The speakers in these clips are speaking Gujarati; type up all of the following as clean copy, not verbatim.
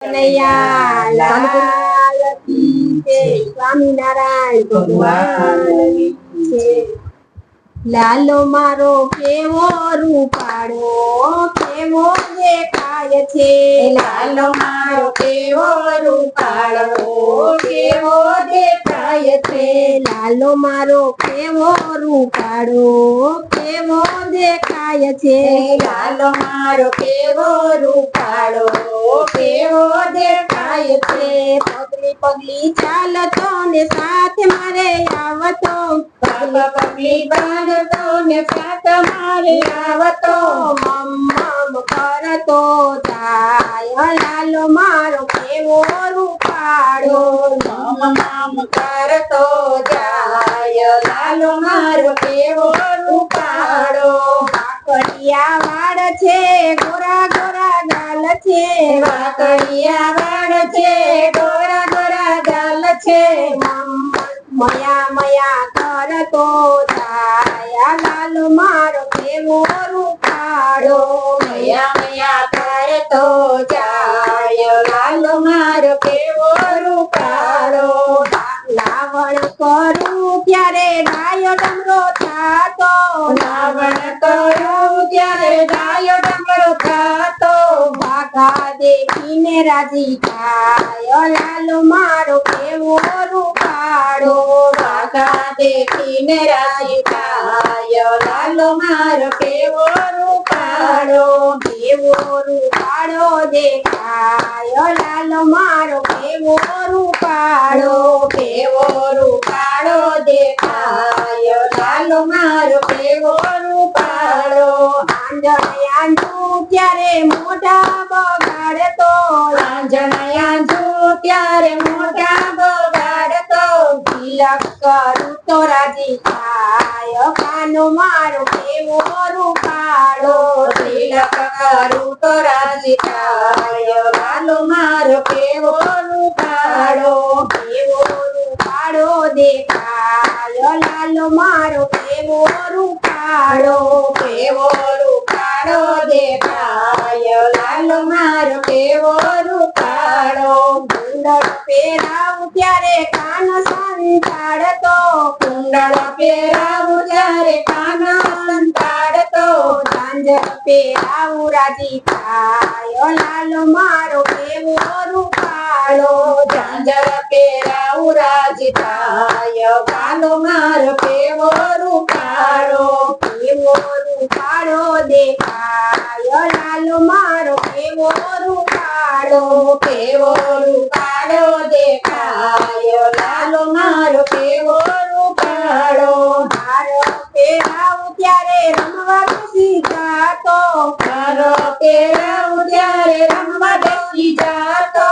કનૈયા લાલ કી જય. સ્વામિનારાયણ ભગવાન છે. લાલો મારો કેવો રૂપાળો કેવો દેખાય છે. લાલો મારો કેવો રૂપાળો કેવો દેખાય છે. લાલો મારો કેવો રૂપાળો કેવો દેખાય છે. લાલો મારો કેવો રૂપાળો કેવો દેખાય છે. પગલી પગલી ચાલતો ને સાથે મારે આવતો, પગલી બાંધતો ને સાથ મારે આવતો, મમ કરતો જાય. લાલો મારો કેવો રૂપાળો મમ કરતો જાય. લાલો મારો કેવો રૂપાળો. વાકડિયા વાળ છે ગોરા ગોરા ગાલ છે. વાકડિયા વાળ છે ગોરા ગોરા ગાલ છે. મયા મયા કરતો જાય. લાલો મારો કેવો રૂપાળો મયા મયા કરતો જાય. લાલો મારો કેવો રૂપાળો. લાવણ કરું ત્યારે ગાયો ડમરો થાતો, લાવણ કરું ત્યારે ગાયો ડમરો થાતો. વાઘા દેખીને રાજી થાય. લાલો મારો કેવો રૂપાળો વાઘા દેખીને રાજી થાય. લાલો મારો કેવો રૂપાળો. કેવો રૂપાળો દેખાય. લાલો મારો કેવો રૂપાળો કેવો રૂપાળો દેખાય. લાલો મારો કેવો રૂપાળો. આંજણ આંજું ત્યારે મોઢા બગાડતો, આંજણિયા ત્યારે મોઢા બગાડતો. તિલક કરું તો રાજી થાય. કાનો મારો કેવો રૂપાળો તિલક કરું તો રાજી થાય. લાલો મારો કેવો રૂપાળો. કેવો રૂપાળો દેખાય. લાલો મારો કેવો રૂપાળો કેવો રૂપાળો દેખાય. લાલો મારો કેવો રૂપાળો. કુંડળ પહેરાવું ત્યારે કાન સંતાડતો, કુંડળ પહેરાવું ત્યારે કાન સંતાડતો. ઝાંઝર પહેરાવું રાજી થાય. લાલો મારો કેવો રૂપાળો ઝાંઝર પહેરાવું રાજી થાય. લાલો મારો કેવો રૂપાળો. કેવો રૂપાળો દેખાય. લાલો મારો કેવો રૂપાળો કેવો રૂપાળો દેખાય. લાલો મારો કેવો રૂપાળો. હારો પહેરાવું ત્યારે રમવા બેસી જાતો, હારો પહેરાવું ત્યારે રમવા બેસી જાતો.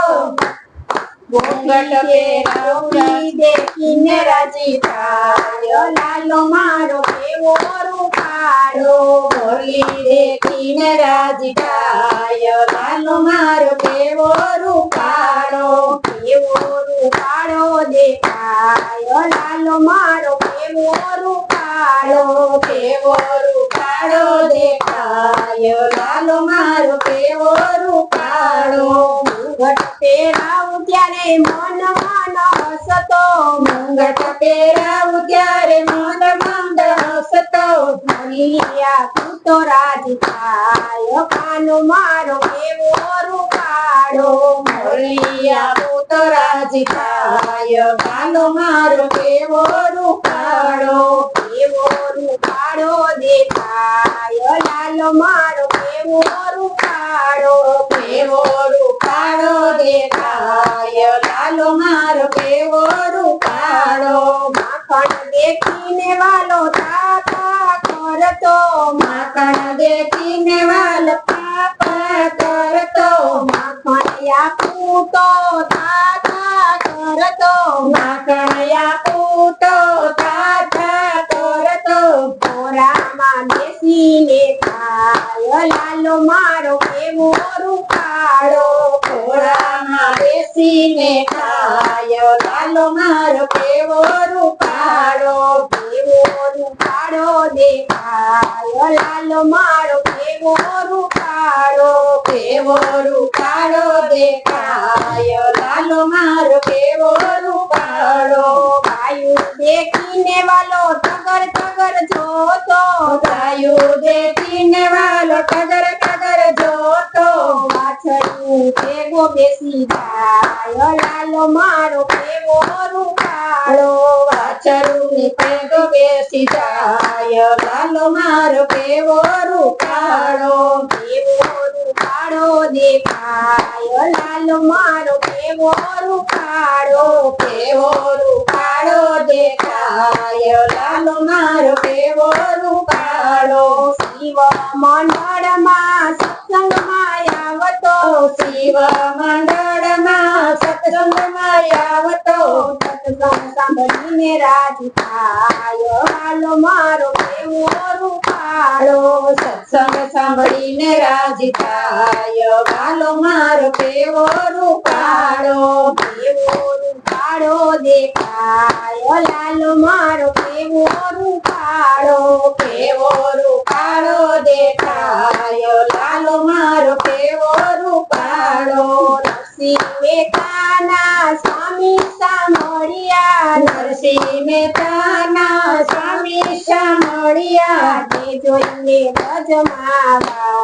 ઘૂંઘટ પહેરાવું દેખીને રાજી થાય. લાલો મારો કેવો રૂપાળો મોરલી દેખીને રાજી થાય. લાલો મારો કેવો રૂપાળો. કેવો રૂપાળો દેખાય. લાલો મારો કેવો રૂપાળો કેવો રૂપાળો દેખાય. લાલો મારો કેવો રૂપાળો. ઘૂંઘટ પહેરાવું ત્યારે મન મન હસતો, ઘૂંઘટ પહેરાવું ત્યારે મન મંદ હસતો. મલિયા તું તો રાજી થાય. કાનો મારો કેવો રૂપાળો મોરલિયા તું તો રાજી થાય. કાનો મારો કેવો રૂપાળો. કેવો રૂપાળો દેખાય. લાલો મારો કેવો રૂપાળો કેવો રૂપાળો દેખાય. લાલો મારો કેવો રૂપાળો. માખણ દેખીને વાલો તાતા કરતો, માખણ દેખીને વાલ પાપા કરતો. માખણ આપું તો તાતા કરતો, માખણ આપું તો તાતા કરતો. ખોરામાં બેસીને ખાય. લાલો મારો કેવો રૂપાળો ખોળામાં બેસીને ખાય. લાલો મારો કેવો રૂપાળો. કેવો રૂપાળો દેખાય. લાલો મારો કેવો રૂપાળો કેવો કેવો રૂપાળો દેખાય લાલો મારો કેવો રૂપાળો ગાયું દેખીને વાલો ટગર ટગર જોતો ગાયું દેખીને વાલો ટગર ટગર જોતો વાછડું ભેગો બેસી જાય લાલો મારો કેવો રૂપાળો વાછરુની પેગો બેસી જાય લાલો મારો કેવો રૂપાળો કેવો રૂપાળો દેખાય લાલો મારો કેવો રૂપાળો કેવો રૂપાળો દેખાય લાલો મારો કેવો રૂપાળો શિવ મંડળમાં સત્સંગમાં આવતો શિવ મંડળમાં સત્સંગમાં આવતો સત્સંગ સાંભળીને રાજી થાય લાલો મારો કેવો રૂપાળો સત્સંગ સાંભળીને રાજી થાય લાલો મારો કેવો રૂપાળો કેવો રૂપાળો દેખાય લાલો મારો કેવો રૂપાળો કેવો રૂપાળો દેખાય લાલો મારો કેવો રૂપાળો નરસિંહ મહેતાના સ્વામી સામળિયા નરસિંહ મહેતાના સ્વામી સામળિયા તે જોઈને ગજમાવા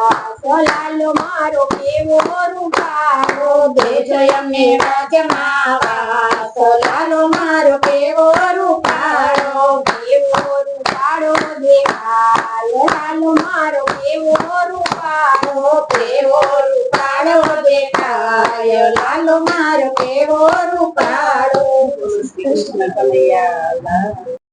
લાલો મારો કેવો રૂપાળો દેજો અમને રાજમાવા લાલો મારો કેવો રૂપાળો કેવો રૂપાળો દેખાય લાલો મારો કેવો રૂપાળો કેવો રૂપાળો દેખાય લાલો મારો કેવો રૂપાળો કૃષ્ણ કનૈયા